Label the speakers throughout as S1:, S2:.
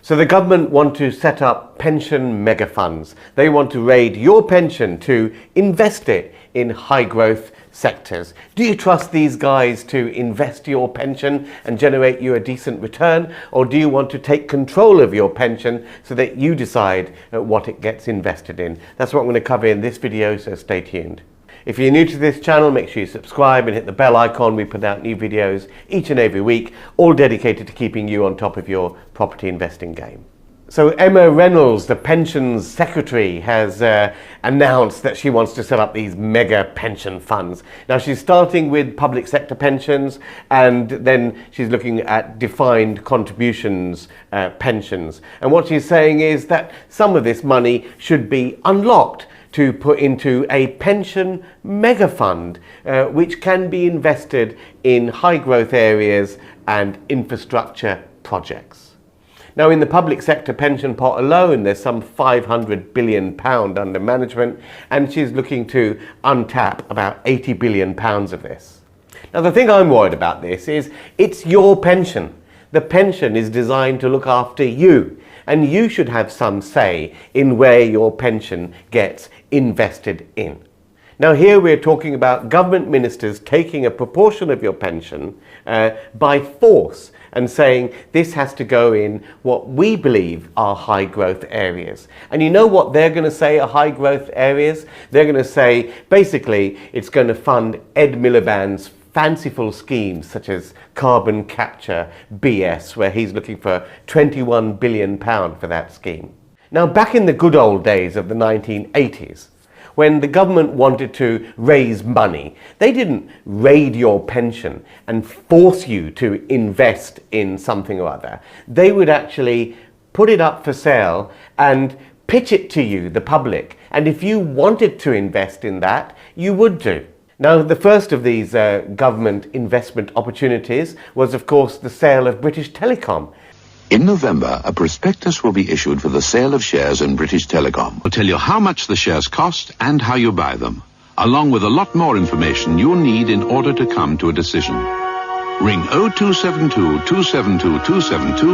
S1: So the government want to set up pension mega funds. They want to raid your pension to invest it in high growth sectors. Do you trust these guys to invest your pension and generate you a decent return? Or do you want to take control of your pension so that you decide what it gets invested in? That's what I'm going to cover in this video, so stay tuned. If you're new to this channel, make sure you subscribe and hit the bell icon. We put out new videos each and every week, all dedicated to keeping you on top of your property investing game. So Emma Reynolds, the pensions secretary, has announced that she wants to set up these mega pension funds. Now she's starting with public sector pensions, and then she's looking at defined contributions pensions. And what she's saying is that some of this money should be unlocked to put into a pension mega fund, which can be invested in high growth areas and infrastructure projects. Now, in the public sector pension pot alone, there's some £500 billion under management, and she's looking to untap about £80 billion of this. Now, the thing I'm worried about this is it's your pension. The pension is designed to look after you, and you should have some say in where your pension gets invested in. Now here we're talking about government ministers taking a proportion of your pension by force and saying this has to go in what we believe are high growth areas. And you know what they're going to say are high growth areas? They're going to say basically it's going to fund Ed Miliband's fanciful schemes such as carbon capture BS, where he's looking for £21 billion for that scheme. Now, back in the good old days of the 1980s, when the government wanted to raise money, they didn't raid your pension and force you to invest in something or other. They would actually put it up for sale and pitch it to you, the public. And if you wanted to invest in that, you would do. Now, the first of these government investment opportunities was, of course, the sale of British Telecom.
S2: In November, a prospectus will be issued for the sale of shares in British Telecom. We'll tell you how much the shares cost and how you buy them, along with a lot more information you'll need in order to come to a decision. Ring 0272 272 272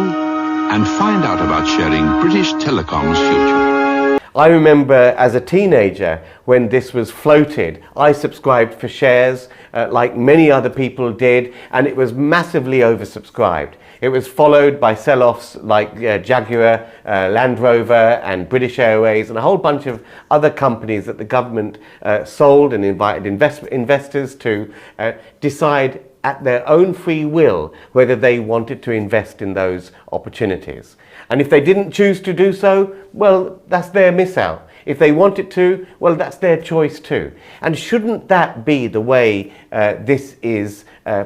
S2: and find out about sharing British Telecom's future.
S1: I remember as a teenager when this was floated, I subscribed for shares like many other people did, and it was massively oversubscribed. It was followed by sell-offs like Jaguar, Land Rover and British Airways and a whole bunch of other companies that the government sold and invited investors to decide at their own free will whether they wanted to invest in those opportunities. And if they didn't choose to do so, well, that's their miss out. If they wanted to, well, that's their choice too. And shouldn't that be the way this is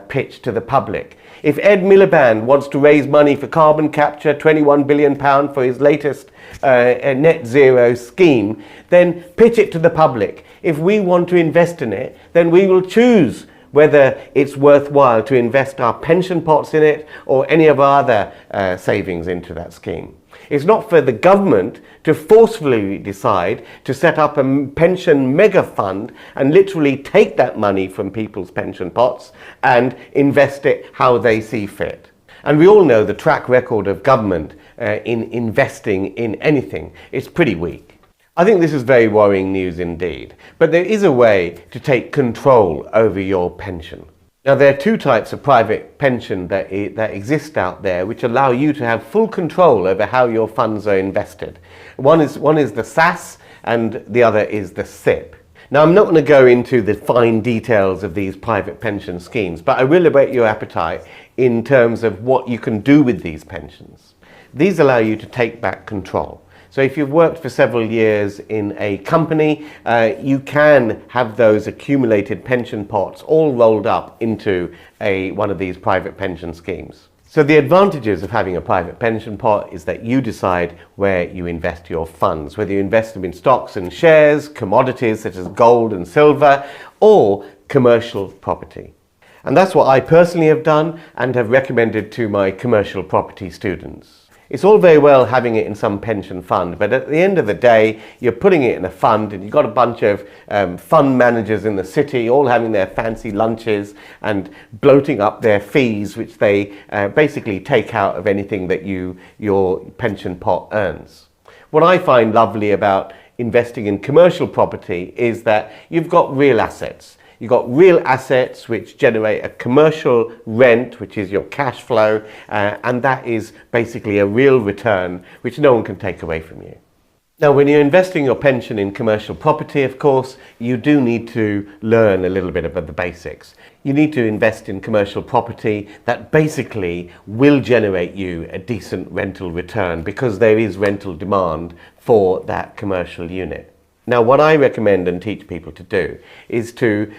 S1: pitched to the public? If Ed Miliband wants to raise money for carbon capture, £21 billion for his latest net zero scheme, then pitch it to the public. If we want to invest in it, then we will choose whether it's worthwhile to invest our pension pots in it or any of our other savings into that scheme. It's not for the government to forcefully decide to set up a pension mega fund and literally take that money from people's pension pots and invest it how they see fit. And we all know the track record of government in investing in anything is pretty weak. I think this is very worrying news indeed, but there is a way to take control over your pension. Now, there are two types of private pension that exist out there which allow you to have full control over how your funds are invested. One is the SASS and the other is the SIPP. Now, I'm not going to go into the fine details of these private pension schemes, but I will whet your appetite in terms of what you can do with these pensions. These allow you to take back control. So if you've worked for several years in a company, you can have those accumulated pension pots all rolled up into one of these private pension schemes. So the advantages of having a private pension pot is that you decide where you invest your funds, whether you invest them in stocks and shares, commodities such as gold and silver, or commercial property. And that's what I personally have done and have recommended to my commercial property students. It's all very well having it in some pension fund, but at the end of the day, you're putting it in a fund and you've got a bunch of fund managers in the city all having their fancy lunches and bloating up their fees, which they basically take out of anything that your pension pot earns. What I find lovely about investing in commercial property is that you've got real assets. You've got real assets which generate a commercial rent, which is your cash flow, and that is basically a real return which no one can take away from you. Now, when you're investing your pension in commercial property, of course, you do need to learn a little bit about the basics. You need to invest in commercial property that basically will generate you a decent rental return because there is rental demand for that commercial unit. Now, what I recommend and teach people to do is to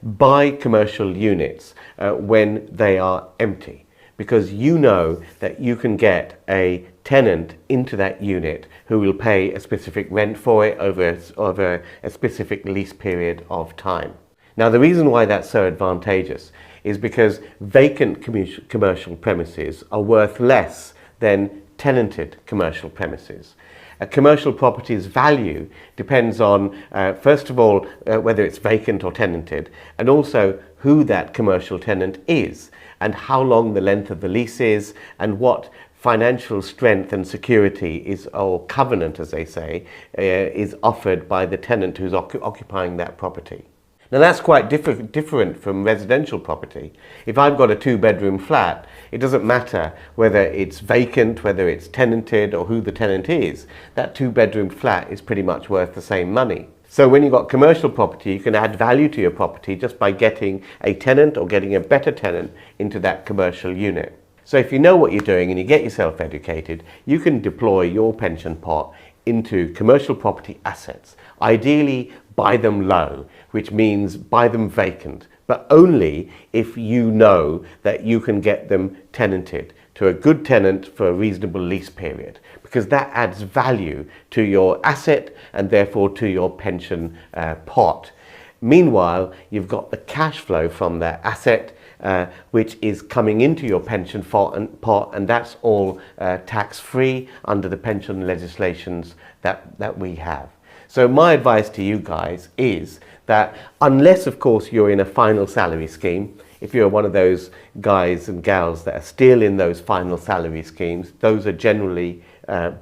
S1: buy commercial units when they are empty, because you know that you can get a tenant into that unit who will pay a specific rent for it over a specific lease period of time. Now, the reason why that's so advantageous is because vacant commercial premises are worth less than tenanted commercial premises. A commercial property's value depends on, first of all, whether it's vacant or tenanted, and also who that commercial tenant is, and how long the length of the lease is, and what financial strength and security is, or covenant as they say, is offered by the tenant who's occupying that property. Now that's quite different from residential property. If I've got a 2-bedroom flat, it doesn't matter whether it's vacant, whether it's tenanted, or who the tenant is. That 2-bedroom flat is pretty much worth the same money. So when you've got commercial property, you can add value to your property just by getting a tenant or getting a better tenant into that commercial unit. So if you know what you're doing and you get yourself educated, you can deploy your pension pot into commercial property assets. Ideally, buy them low, which means buy them vacant, but only if you know that you can get them tenanted to a good tenant for a reasonable lease period, because that adds value to your asset and therefore to your pension pot. Meanwhile, you've got the cash flow from that asset which is coming into your pension pot, and that's all tax-free under the pension legislations that we have. So my advice to you guys is that unless, of course, you're in a final salary scheme, if you're one of those guys and gals that are still in those final salary schemes, those are generally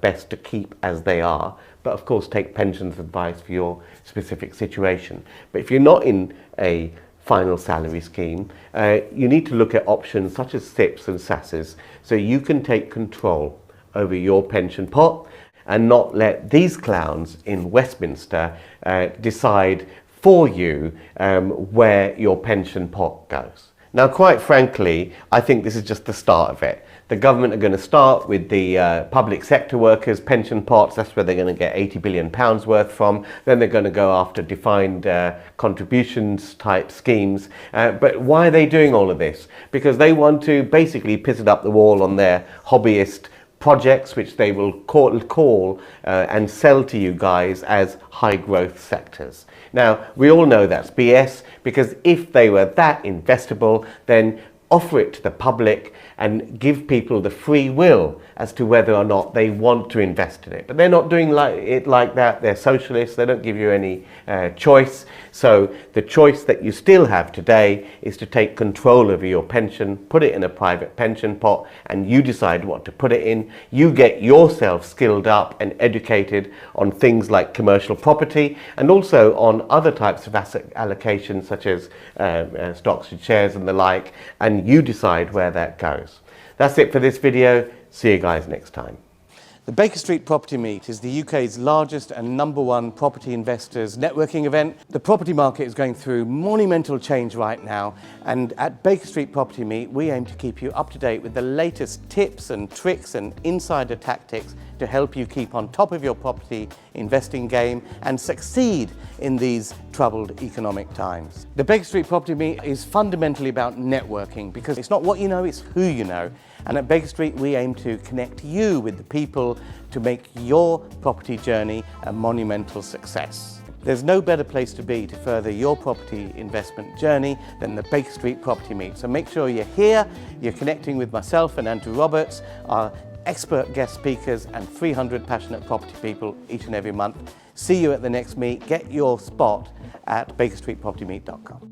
S1: best to keep as they are. But of course, take pensions advice for your specific situation. But if you're not in a final salary scheme, you need to look at options such as SIPPs and SASSes so you can take control over your pension pot and not let these clowns in Westminster decide for you where your pension pot goes. Now, quite frankly, I think this is just the start of it. The government are going to start with the public sector workers' pension pots. That's where they're going to get £80 billion worth from. Then they're going to go after defined contributions type schemes. But why are they doing all of this? Because they want to basically piss it up the wall on their hobbyist projects, which they will call and sell to you guys as high growth sectors. Now, we all know that's BS, because if they were that investable, then offer it to the public and give people the free will as to whether or not they want to invest in it. But they're not doing it like that. They're socialists. They don't give you any choice. So the choice that you still have today is to take control over your pension, put it in a private pension pot, and you decide what to put it in. You get yourself skilled up and educated on things like commercial property and also on other types of asset allocations such as stocks and shares and the like, and you decide where that goes. That's it for this video. See you guys next time. The Baker Street Property Meet is the UK's largest and #1 property investors networking event. The property market is going through monumental change right now, and at Baker Street Property Meet we aim to keep you up to date with the latest tips and tricks and insider tactics to help you keep on top of your property investing game and succeed in these troubled economic times. The Baker Street Property Meet is fundamentally about networking, because it's not what you know, it's who you know. And at Baker Street, we aim to connect you with the people to make your property journey a monumental success. There's no better place to be to further your property investment journey than the Baker Street Property Meet. So make sure you're here, you're connecting with myself and Andrew Roberts, our expert guest speakers and 300 passionate property people each and every month. See you at the next meet. Get your spot at bakerstreetpropertymeet.com.